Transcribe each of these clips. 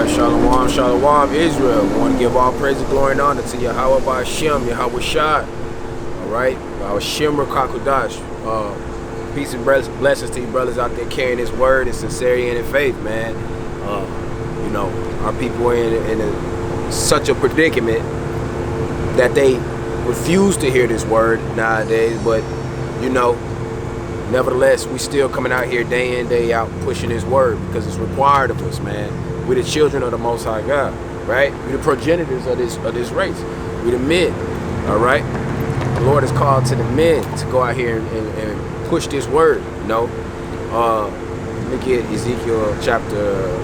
right, Shalom, Shalom, Israel. We want to give all praise and glory and honor to Yahweh Ba'Shem, Yahweh Shai. All right, our Shimmer Kakudash. Peace and blessings to you brothers out there carrying His word in sincerity and in faith, man. You know, our people are in such a predicament that they refuse to hear this word nowadays, but you know, nevertheless, we still coming out here day in, day out, pushing His word because it's required of us, man. We're the children of the Most High God, right? We're the progenitors of this race. We're the men, all right? The Lord has called to the men to go out here and push this word, you know? Look at Ezekiel chapter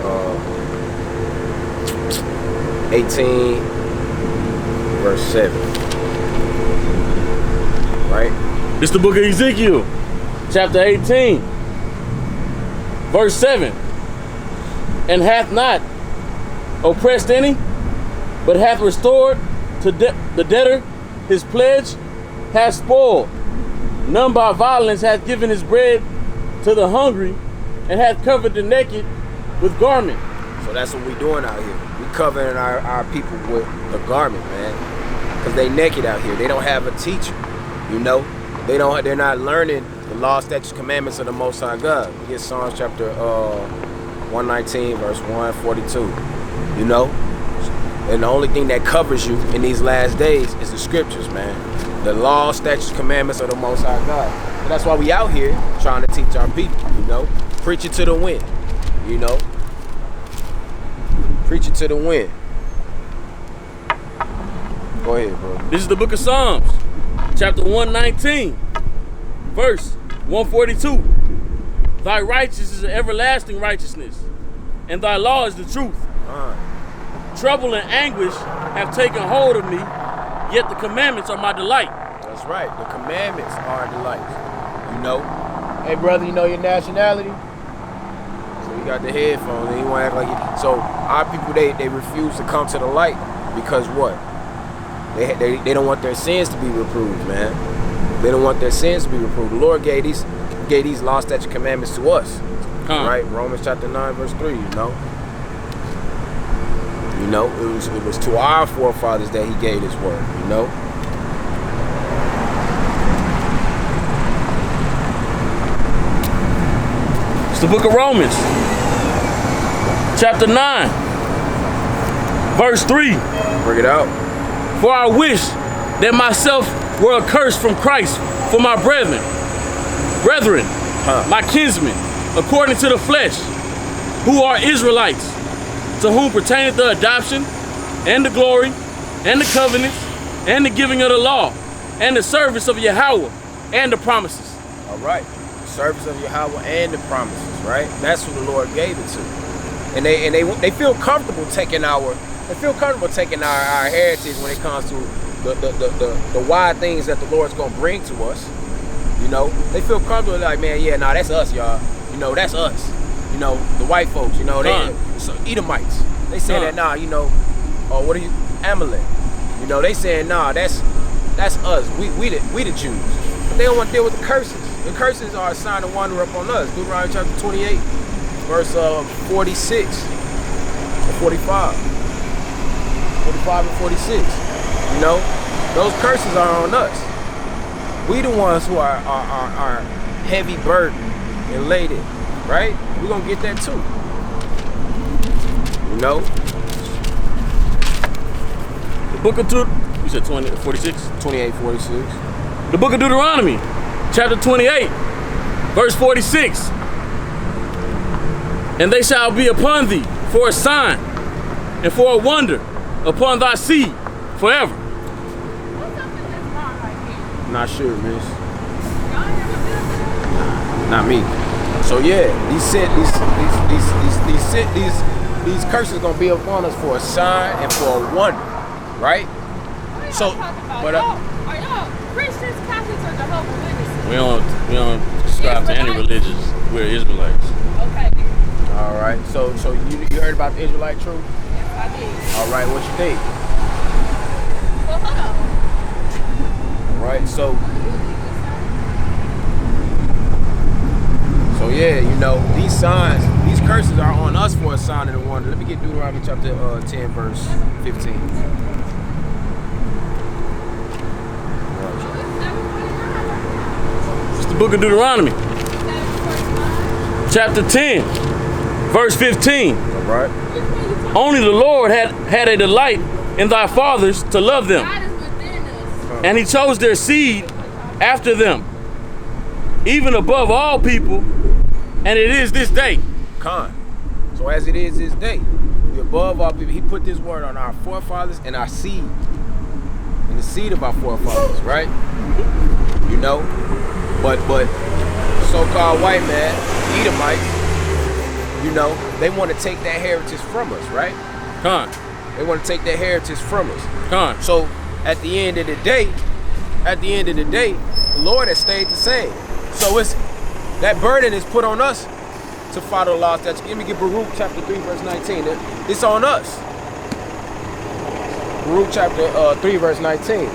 18, verse 7, right? It's the book of Ezekiel, chapter 18, verse 7. And hath not oppressed any, but hath restored to the debtor his pledge, hath spoiled. None by violence hath given his bread to the hungry, and hath covered the naked with garment. So that's what we doing out here. We covering our people with the garment, man. Because they naked out here. They don't have a teacher, you know. They're not learning the law, statutes, commandments of the Most High God. We get Psalms chapter 119, verse 142, you know? And the only thing that covers you in these last days is the scriptures, man. The law, statutes, commandments of the Most High God. And that's why we out here trying to teach our people, you know? Preach it to the wind, you know? Preach it to the wind. Go ahead, bro. This is the book of Psalms, chapter 119, verse 142. Thy righteousness is an everlasting righteousness, and thy law is the truth. Trouble and anguish have taken hold of me, yet the commandments are my delight. That's right. The commandments are a delight. You know? Hey, brother, you know your nationality? So you got the headphones, and you want to act like you... So our people, they refuse to come to the light because what? They don't want their sins to be reproved, man. They don't want their sins to be reproved. The Lord gave these law, statutes, commandments to us, right? Romans chapter 9, verse 3. You know, it was to our forefathers that He gave this word. You know, it's the book of Romans, chapter 9, verse 3. Bring it out. For I wish that myself were accursed from Christ for my brethren, my kinsmen, according to the flesh, who are Israelites, to whom pertaineth the adoption, and the glory, and the covenants, and the giving of the law, and the service of Yahweh, and the promises. All right, the service of Yahweh and the promises, right? That's who the Lord gave it to, and they feel comfortable taking our heritage when it comes to the wide things that the Lord's gonna bring to us. You know, they feel comfortable like, man, yeah, nah, that's us, y'all. You know, that's us. You know, the white folks, you know, so Edomites. They say that, nah, you know, what are you, Amalek? You know, they saying, nah, that's us. We the Jews. But they don't want to deal with the curses. The curses are a sign of wonder upon us. Deuteronomy chapter 28, verse 46 or 45. 45 and 46. You know, those curses are on us. We the ones who are heavy burden and laden, right? We're gonna get that too. You know? The book of you said 46? 28, 46. The book of Deuteronomy, chapter 28, verse 46. And they shall be upon thee for a sign and for a wonder upon thy seed forever. Not sure, miss. Not me. So yeah, these curses gonna be upon us for a sign and for a wonder, right? So, but are y'all Christians, Catholics, or Jehovah's Witnesses? We don't subscribe to any religions. We're Israelites. Okay. All right. So you heard about the Israelite truth? Yes, I did. All right. What you think? Well, hold on. Right, so yeah, you know, these signs, these curses are on us for a sign and a wonder. Let me get Deuteronomy chapter 10, verse 15. It's the book of Deuteronomy, chapter 10, verse 15. All right. Only the Lord had a delight in thy fathers to love them, God is within us. and he chose their seed after them, even above all people, and it is this day. Con. So as it is this day, we above all people. He put this word on our forefathers and our seed, and the seed of our forefathers, right? You know, but so-called white man, Edomites, you know, they want to take that heritage from us, right? Con, They want to take that heritage from us. con, So at the end of the day, the Lord has stayed the same. So it's that burden is put on us to follow the law statutes. Let me get Baruch chapter 3, verse 19. It's on us. Baruch chapter 3, verse 19.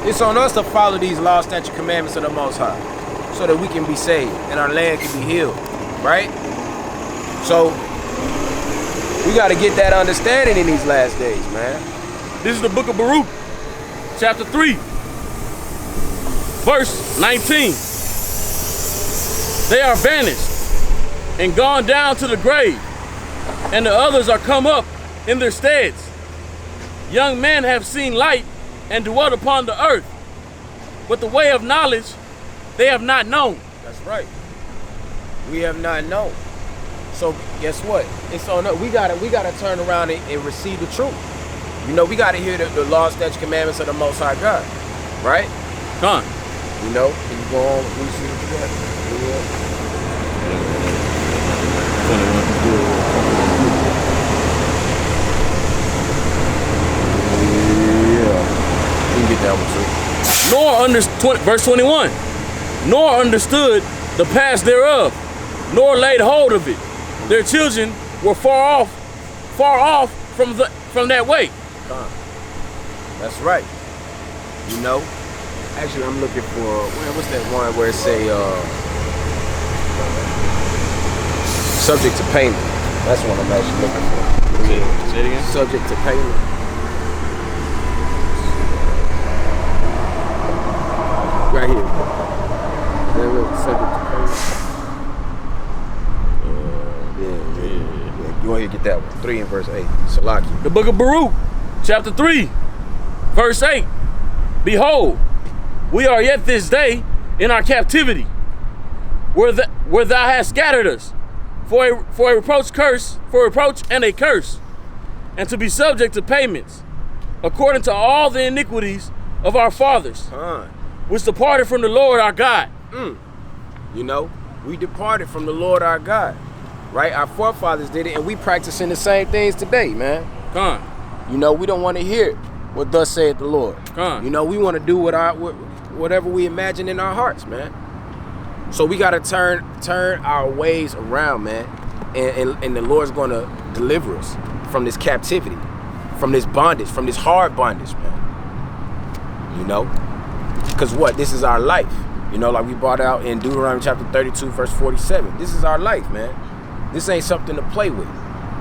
It's on us to follow these law, statute, commandments of the Most High, so that we can be saved and our land can be healed, right? So we got to get that understanding in these last days, man. this is the book of Baruch, chapter 3, verse 19. They are vanished and gone down to the grave, and the others are come up in their steads. Young men have seen light and dwelt upon the earth, but the way of knowledge they have not known. That's right. We have not known. So guess what? It's on us. We gotta turn around and receive the truth. You know, we gotta hear the law, statute, commandments of the Most High God, right? Con, You know, can you go on? We see what you got. Yeah, you can get that one too. nor understood, verse 21, nor understood the past thereof, nor laid hold of it. Their children were far off from that way. That's right. You know, actually, I'm looking for what's that one where it say subject to payment. That's what I'm actually looking for. Say it again. Subject to payment. Right here. Subject to payment. Yeah. Go ahead and get that one. 3 and verse 8. Salaki. The book of Baruch, chapter 3, verse 8. Behold, we are yet this day in our captivity, where thou hast scattered us, for a reproach and a curse, and to be subject to payments, according to all the iniquities of our fathers, which departed from the Lord our God. You know, we departed from the Lord our God, right? Our forefathers did it, and we practicing the same things today, man. Con, You know, we don't want to hear what thus saith the Lord. Con. You know, we want to do whatever we imagine in our hearts, man. So we got to turn our ways around, man, and the Lord's going to deliver us from this captivity, from this bondage, from this hard bondage, man. You know, because what? This is our life. You know, like we brought out in Deuteronomy chapter 32, verse 47. This is our life, man. This ain't something to play with,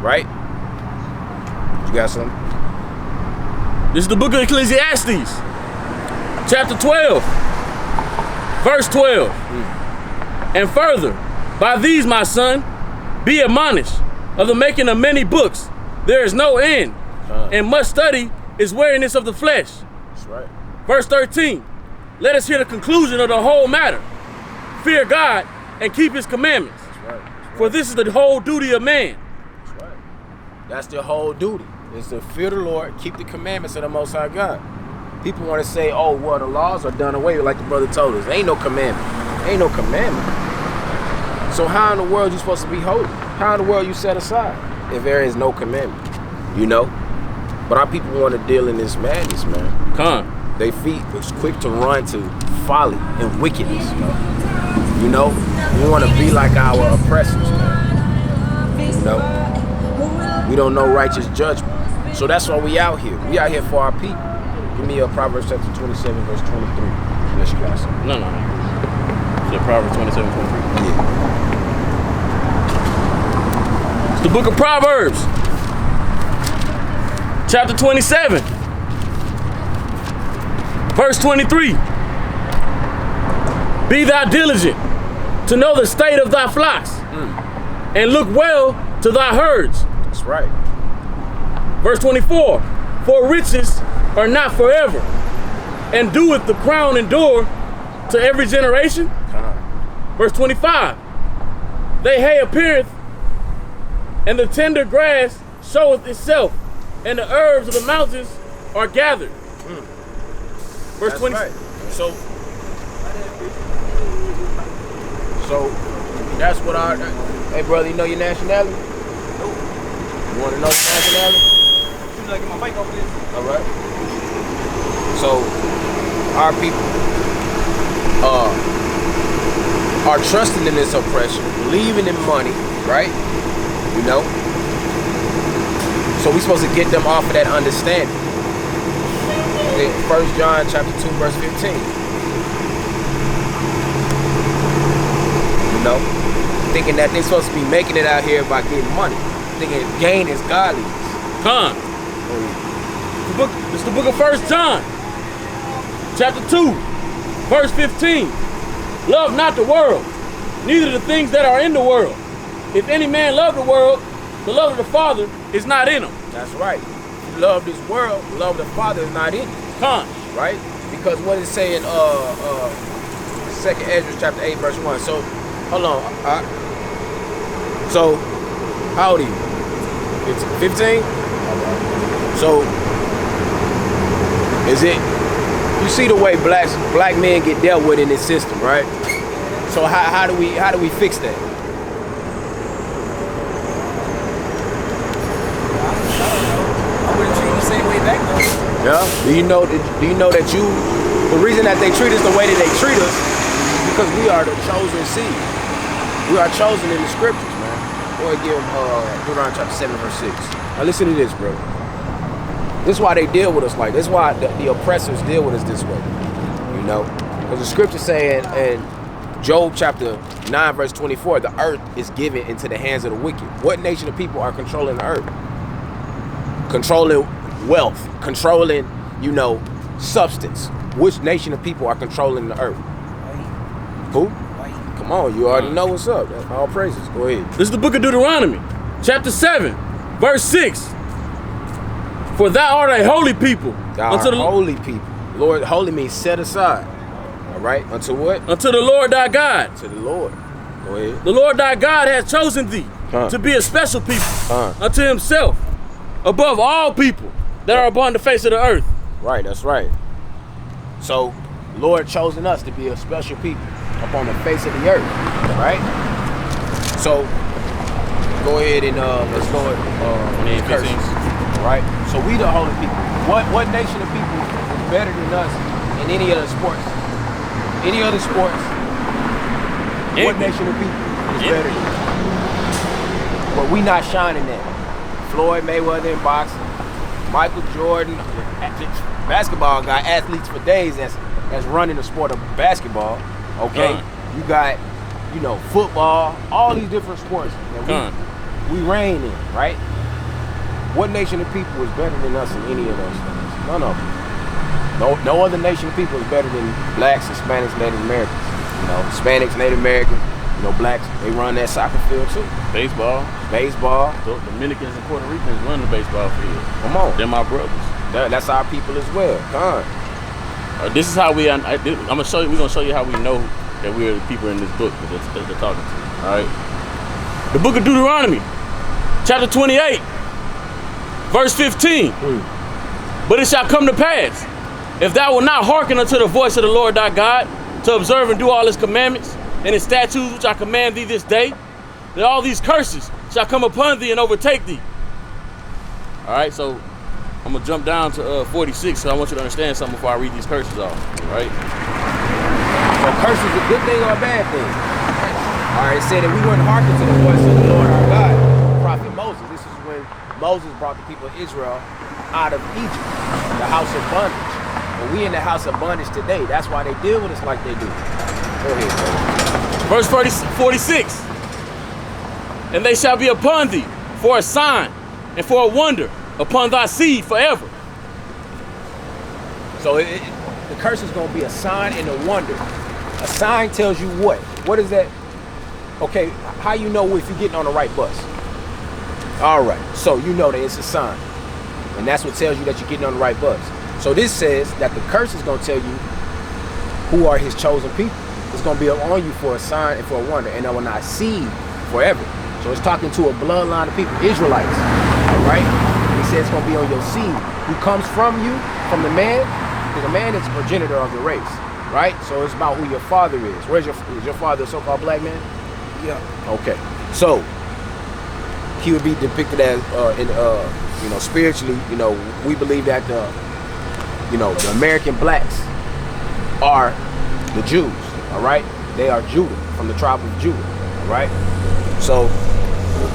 right? You got something? this is the book of Ecclesiastes, chapter 12, verse 12. And further, by these, my son, be admonished of the making of many books. There is no end, and much study is weariness of the flesh. That's right. Verse 13, let us hear the conclusion of the whole matter. Fear God and keep his commandments. That's right. That's right. For this is the whole duty of man. That's right. That's their whole duty, is to fear the Lord, keep the commandments of the Most High God. People want to say, oh, well, the laws are done away with, like the brother told us. Ain't no commandment. Ain't no commandment. So how in the world you supposed to be holy? How in the world you set aside if there is no commandment? You know? But our people want to deal in this madness, man. Con, They feet was quick to run to folly and wickedness. You know? We want to be like our oppressors, man. You know? We don't know righteous judgment. So that's why we out here. We out here for our people. Give me a Proverbs chapter 27, verse 23. Unless you got something. no. So Proverbs 27, 23. Yeah. The book of Proverbs, chapter 27, verse 23. Be thou diligent to know the state of thy flocks, and look well to thy herds. That's right. Verse 24. For riches are not forever, and doeth the crown endure to every generation? Verse 25. They hay appeareth, and the tender grass showeth itself, and the herbs of the mountains are gathered. Verse That's 20. right. So that's what our. Hey, brother, you know your nationality? Nope. You want to know your nationality? As soon as I get my mic off this. All right. So our people are trusting in this oppression, believing in money, right? You know. So we're supposed to get them off of that understanding. 1 John chapter 2, verse 15. You know, thinking that they're supposed to be making it out here by getting money, thinking gain is godliness. This is the book of 1 John, chapter 2, verse 15. Love not the world, neither the things that are in the world. If any man love the world, the love of the Father is not in him. That's right. You love this world, the love of the Father is not in you. Right? Because what it say in 2 Ezra chapter 8, verse 1. So, hold on. So, how old are you? 15? So, is it, you see the way black men get dealt with in this system, right? So how do we fix that? I wouldn't treat you the same way back though. Yeah. Do you know that the reason that they treat us the way that they treat us is because we are the chosen seed. We are chosen in the scriptures, man. Go ahead, give them Deuteronomy chapter 7, verse 6. Now listen to this, bro. This is why they deal with us like this. This is why the oppressors deal with us this way. You know? Because the scripture saying in Job chapter 9, verse 24, the earth is given into the hands of the wicked. What nation of people are controlling the earth? Controlling wealth, controlling, substance. Which nation of people are controlling the earth? Who? Come on, you already know what's up. That's all praises. Go ahead. This is the book of Deuteronomy, chapter 7, verse 6. For thou art a holy people. Thou art holy people. Lord, holy means set aside. All right, unto what? Unto the Lord thy God. To the Lord. Go ahead. The Lord thy God has chosen thee to be a special people unto himself, above all people that are upon the face of the earth. Right, that's right. So, Lord chosen us to be a special people upon the face of the earth, right? So, go ahead and let's go at curses, right? So we the holy people. What nation of people is better than us in any other sports? Any other sports? What nation of people is better than us? But we not shining that. Floyd Mayweather in boxing, Michael Jordan, basketball guy, athletes for days that's running the sport of basketball. Okay, you got, football, all these different sports that we reign in, right? What nation of people is better than us in any of those things? None of them. No other nation of people is better than blacks, Hispanics, Native Americans. Hispanics, Native Americans, blacks, they run that soccer field too. Baseball. The Dominicans and Puerto Ricans run the baseball field. Come on. They're my brothers. That's our people as well. This is how we're gonna show you how we know that we're the people in this book that they're talking to. All right. The book of Deuteronomy, chapter 28, verse 15. But it shall come to pass, if thou wilt not hearken unto the voice of the Lord thy God, to observe and do all his commandments and his statutes which I command thee this day, that all these curses shall come upon thee and overtake thee. All right, so I'm gonna jump down to 46, so I want you to understand something before I read these curses off. All right. So curse is a good thing or a bad thing? All right, it said that we wouldn't hearken to the voice of the Lord our God, the prophet Moses. This is when Moses brought the people of Israel out of Egypt, the house of bondage. But we in the house of bondage today. That's why they deal with us like they do. Go ahead, bro. Verse 46. And they shall be upon thee for a sign and for a wonder upon thy seed forever. So the curse is going to be a sign and a wonder. A sign tells you what? What is that? Okay, how you know if you're getting on the right bus? All right, so you know that it's a sign. And that's what tells you that you're getting on the right bus. So this says that the curse is going to tell you who are his chosen people. It's going to be on you for a sign and for a wonder, and I will not see forever. So it's talking to a bloodline of people, Israelites, all right? He says it's going to be on your seed, who comes from you, from the man, because the man is the progenitor of the race, right? So it's about who your father is. Is your father a so-called black man? Yeah. Okay, so he would be depicted as, spiritually, we believe that the American blacks are the Jews, all right? They are Judah, from the tribe of Judah, all right? So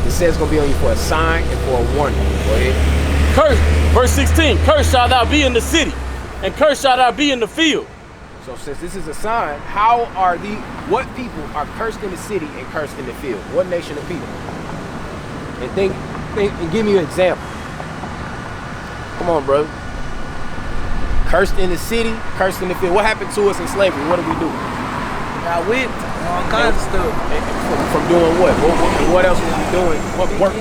it says it's going to be on you for a sign and for a warning. Go ahead. Curse, verse 16, cursed shalt thou be in the city, and cursed shalt thou be in the field. So since this is a sign, what people are cursed in the city and cursed in the field? What nation of people? And think and give me an example. Come on, bro. Cursed in the city, cursed in the field. What happened to us in slavery? What did we do? Got whipped, all kinds of stuff. From doing what? What else was we doing? What work?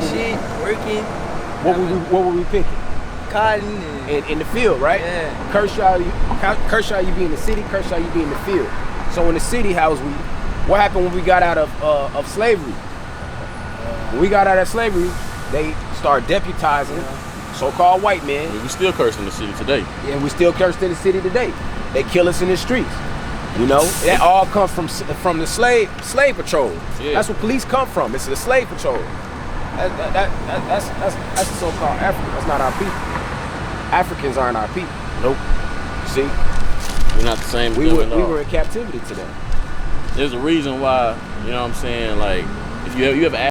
Working. What were we picking? Cotton In the field, right? Yeah. Curse shall you be in the city, curse shall you be in the field. So in the city, what happened when we got out of slavery? When we got out of slavery, they started deputizing so-called white men. We still cursed in the city today. And we still cursed in the city today. They kill us in the streets. That all comes from the slave patrol. Yeah. That's where police come from. It's the slave patrol. That's the so-called African. That's not our people. Africans aren't our people. Nope. See, We're not the same. we were in captivity to them. There's a reason why, you know what I'm saying, like, if you ever